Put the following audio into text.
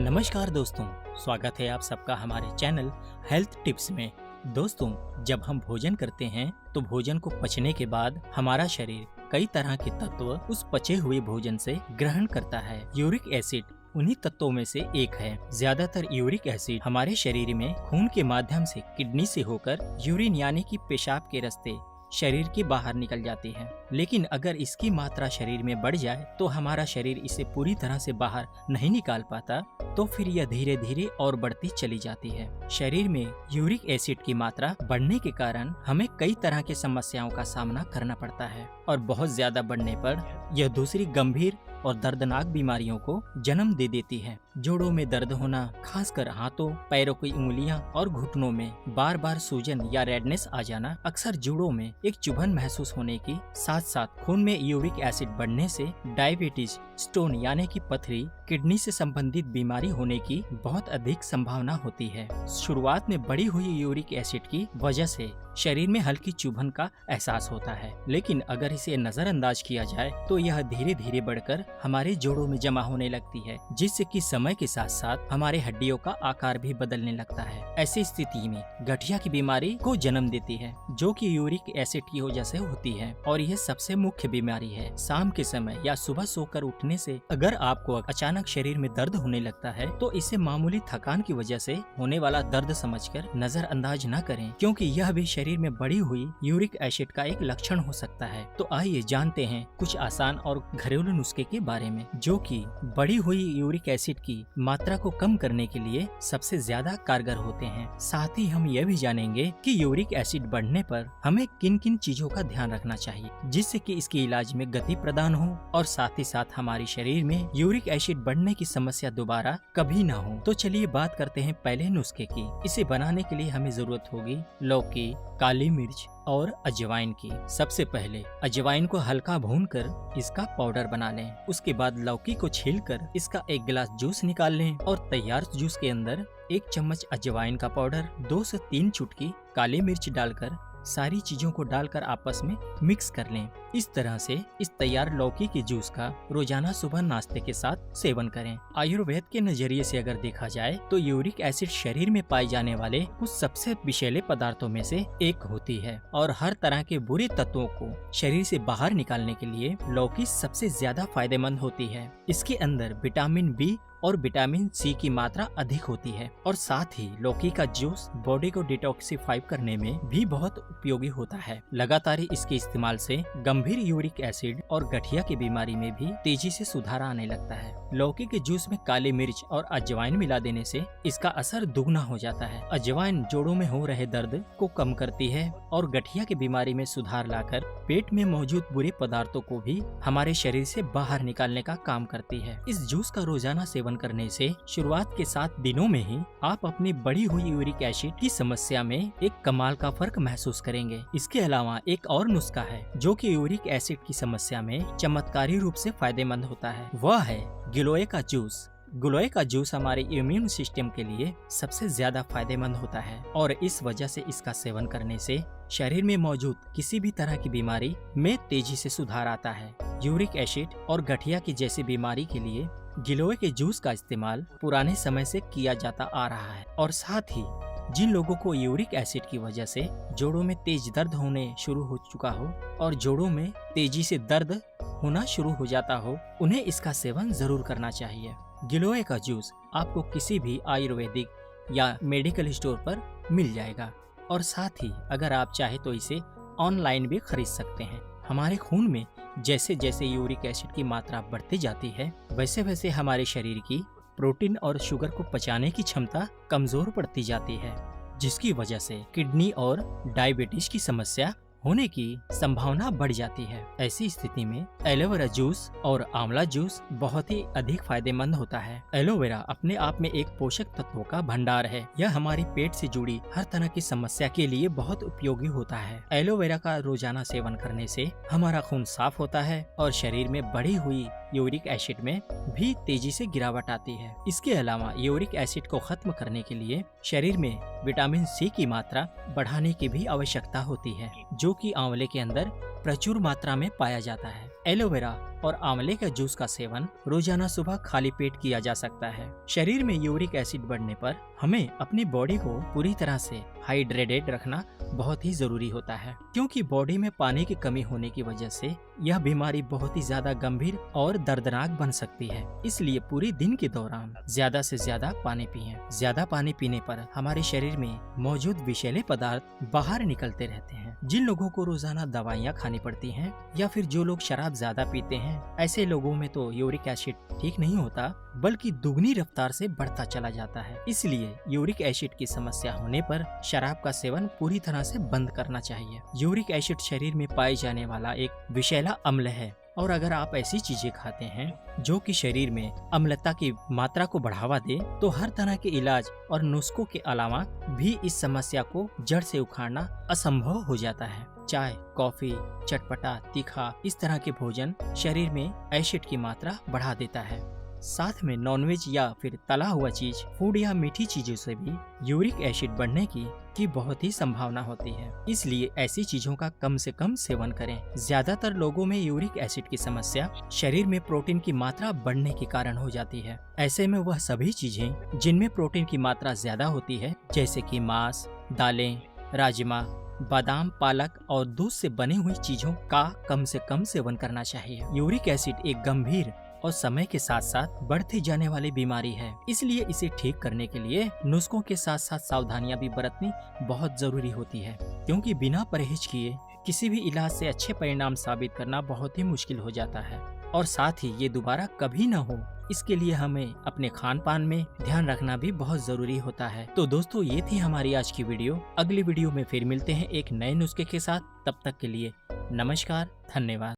नमस्कार दोस्तों, स्वागत है आप सबका हमारे चैनल हेल्थ टिप्स में। दोस्तों, जब हम भोजन करते हैं तो भोजन को पचने के बाद हमारा शरीर कई तरह के तत्व उस पचे हुए भोजन से ग्रहण करता है। यूरिक एसिड उन्हीं तत्वों में से एक है। ज्यादातर यूरिक एसिड हमारे शरीर में खून के माध्यम से किडनी से होकर यूरिन यानी कि पेशाब के रास्ते शरीर के बाहर निकल जाती है। लेकिन अगर इसकी मात्रा शरीर में बढ़ जाए तो हमारा शरीर इसे पूरी तरह से बाहर नहीं निकाल पाता, तो फिर यह धीरे धीरे और बढ़ती चली जाती है। शरीर में यूरिक एसिड की मात्रा बढ़ने के कारण हमें कई तरह की समस्याओं का सामना करना पड़ता है और बहुत ज्यादा बढ़ने पर यह दूसरी गंभीर और दर्दनाक बीमारियों को जन्म दे देती है। जोड़ों में दर्द होना, खासकर हाथों, पैरों की उंगलियां और घुटनों में बार बार सूजन या रेडनेस आ जाना, अक्सर जोड़ों में एक चुभन महसूस होने की साथ साथ खून में यूरिक एसिड बढ़ने से डायबिटीज, स्टोन यानी कि पथरी, किडनी से संबंधित बीमारी होने की बहुत अधिक संभावना होती है। शुरुआत में बढ़ी हुई यूरिक एसिड की वजह से शरीर में हल्की चुभन का एहसास होता है, लेकिन अगर इसे नजरअंदाज किया जाए तो यह धीरे धीरे बढ़कर हमारे जोड़ों में जमा होने लगती है, जिससे कि समय के साथ साथ हमारे हड्डियों का आकार भी बदलने लगता है। ऐसी स्थिति में गठिया की बीमारी को जन्म देती है, जो कि यूरिक एसिड की वजह से होती है और यह सबसे मुख्य बीमारी है। शाम के समय या सुबह सोकर उठने से अगर आपको अचानक शरीर में दर्द होने लगता है तो इसे मामूली थकान की वजह से होने वाला दर्द समझकर नजरअंदाज न करें, क्योंकि यह भी शरीर में बढ़ी हुई यूरिक एसिड का एक लक्षण हो सकता है। तो आइए जानते हैं कुछ आसान और घरेलू नुस्खे के बारे में, जो कि बढ़ी हुई यूरिक एसिड की मात्रा को कम करने के लिए सबसे ज्यादा कारगर होते हैं। साथ ही हम यह भी जानेंगे कि यूरिक एसिड बढ़ने पर हमें किन किन चीजों का ध्यान रखना चाहिए, जिससे कि इसके इलाज में गति प्रदान हो और साथ ही साथ हमारे शरीर में यूरिक एसिड बढ़ने की समस्या दोबारा कभी ना हो। तो चलिए बात करते हैं पहले नुस्खे की। इसे बनाने के लिए हमें जरूरत होगी लौकी, काली मिर्च और अजवाइन की। सबसे पहले अजवाइन को हल्का भूनकर इसका पाउडर बना लें। उसके बाद लौकी को छीलकर इसका एक गिलास जूस निकाल लें और तैयार जूस के अंदर 1 चम्मच अजवाइन का पाउडर, 2 से 3 चुटकी काली मिर्च डालकर सारी चीजों को डालकर आपस में मिक्स कर लें। इस तरह से इस तैयार लौकी के जूस का रोजाना सुबह नाश्ते के साथ सेवन करें। आयुर्वेद के नजरिए से अगर देखा जाए तो यूरिक एसिड शरीर में पाए जाने वाले कुछ सबसे विषैले पदार्थों में से एक होती है और हर तरह के बुरे तत्वों को शरीर से बाहर निकालने के लिए लौकी सबसे ज्यादा फायदेमंद होती है। इसके अंदर विटामिन बी और विटामिन सी की मात्रा अधिक होती है और साथ ही लौकी का जूस बॉडी को डिटॉक्सिफाई करने में भी बहुत उपयोगी होता है। लगातार इसके इस्तेमाल से गंभीर यूरिक एसिड और गठिया की बीमारी में भी तेजी से सुधार आने लगता है। लौकी के जूस में काली मिर्च और अजवाइन मिला देने से इसका असर दुगना हो जाता है। अजवाइन जोड़ों में हो रहे दर्द को कम करती है और गठिया की बीमारी में सुधार लाकर पेट में मौजूद बुरे पदार्थों को भी हमारे शरीर से बाहर निकालने का काम करती है। इस जूस का रोजाना सेवन करने से शुरुआत के 7 दिनों में ही आप अपनी बढ़ी हुई यूरिक एसिड की समस्या में एक कमाल का फर्क महसूस करेंगे। इसके अलावा एक और नुस्खा है जो कि यूरिक एसिड की समस्या में चमत्कारी रूप से फायदेमंद होता है, वह है गिलोय का जूस। गिलोय का जूस हमारे इम्यून सिस्टम के लिए सबसे ज्यादा फायदेमंद होता है और इस वजह से इसका सेवन करने से शरीर में मौजूद किसी भी तरह की बीमारी में तेजी से सुधार आता है। यूरिक एसिड और गठिया की जैसी बीमारी के लिए गिलोय के जूस का इस्तेमाल पुराने समय से किया जाता आ रहा है और साथ ही जिन लोगों को यूरिक एसिड की वजह से जोड़ों में तेज दर्द होने शुरू हो चुका हो और जोड़ों में तेजी से दर्द होना शुरू हो जाता हो, उन्हें इसका सेवन जरूर करना चाहिए। गिलोय का जूस आपको किसी भी आयुर्वेदिक या मेडिकल स्टोर पर मिल जाएगा और साथ ही अगर आप चाहे तो इसे ऑनलाइन भी खरीद सकते हैं। हमारे खून में जैसे जैसे यूरिक एसिड की मात्रा बढ़ती जाती है, वैसे वैसे हमारे शरीर की प्रोटीन और शुगर को पचाने की क्षमता कमजोर पड़ती जाती है, जिसकी वजह से किडनी और डायबिटीज की समस्या होने की संभावना बढ़ जाती है। ऐसी स्थिति में एलोवेरा जूस और आंवला जूस बहुत ही अधिक फायदेमंद होता है। एलोवेरा अपने आप में एक पोषक तत्वों का भंडार है। यह हमारी पेट से जुड़ी हर तरह की समस्या के लिए बहुत उपयोगी होता है। एलोवेरा का रोजाना सेवन करने से हमारा खून साफ होता है और शरीर में बढ़ी हुई यूरिक एसिड में भी तेजी से गिरावट आती है। इसके अलावा यूरिक एसिड को खत्म करने के लिए शरीर में विटामिन सी की मात्रा बढ़ाने की भी आवश्यकता होती है, जो कि आंवले के अंदर प्रचुर मात्रा में पाया जाता है। एलोवेरा और आंवले के जूस का सेवन रोजाना सुबह खाली पेट किया जा सकता है। शरीर में यूरिक एसिड बढ़ने पर हमें अपनी बॉडी को पूरी तरह से हाइड्रेटेड रखना बहुत ही जरूरी होता है, क्योंकि बॉडी में पानी की कमी होने की वजह से यह बीमारी बहुत ही ज्यादा गंभीर और दर्दनाक बन सकती है। इसलिए पूरे दिन के दौरान ज्यादा से ज्यादा पानी पिएं। ज्यादा पानी पीने पर हमारे शरीर में मौजूद विषैले पदार्थ बाहर निकलते रहते हैं। जिन लोगों को रोजाना दवाइयाँ खानी पड़ती हैं या फिर जो लोग शराब ज्यादा पीते हैं, ऐसे लोगों में तो यूरिक एसिड ठीक नहीं होता बल्कि दुगनी रफ्तार से बढ़ता चला जाता है। इसलिए यूरिक एसिड की समस्या होने पर शराब का सेवन पूरी तरह से बंद करना चाहिए। यूरिक एसिड शरीर में पाए जाने वाला एक विषैला अम्ल है, और अगर आप ऐसी चीजें खाते हैं जो कि शरीर में अम्लता की मात्रा को बढ़ावा दे, तो हर तरह के इलाज और नुस्खों के अलावा भी इस समस्या को जड़ से उखाड़ना असंभव हो जाता है। चाय, कॉफी, चटपटा, तीखा इस तरह के भोजन शरीर में एसिड की मात्रा बढ़ा देता है। साथ में नॉनवेज या फिर तला हुआ चीज, फूड या मीठी चीजों से भी यूरिक एसिड बढ़ने की बहुत ही संभावना होती है। इसलिए ऐसी चीजों का कम से कम सेवन करें। ज्यादातर लोगों में यूरिक एसिड की समस्या शरीर में प्रोटीन की मात्रा बढ़ने के कारण हो जाती है। ऐसे में वह सभी चीजें जिनमें प्रोटीन की मात्रा ज्यादा होती है, जैसे कि मांस, दालें, राजमा, बादाम, पालक और दूध से बनी हुई चीजों का कम से कम सेवन करना चाहिए। यूरिक एसिड एक गंभीर और समय के साथ साथ बढ़ती जाने वाली बीमारी है, इसलिए इसे ठीक करने के लिए नुस्खों के साथ साथ सावधानियां भी बरतनी बहुत जरूरी होती है, क्योंकि बिना परहेज किए किसी भी इलाज से अच्छे परिणाम साबित करना बहुत ही मुश्किल हो जाता है, और साथ ही ये दोबारा कभी न हो, इसके लिए हमें अपने खान पान में ध्यान रखना भी बहुत जरूरी होता है। तो दोस्तों, ये थी हमारी आज की वीडियो। अगली वीडियो में फिर मिलते हैं एक नए नुस्खे के साथ। तब तक के लिए नमस्कार, धन्यवाद।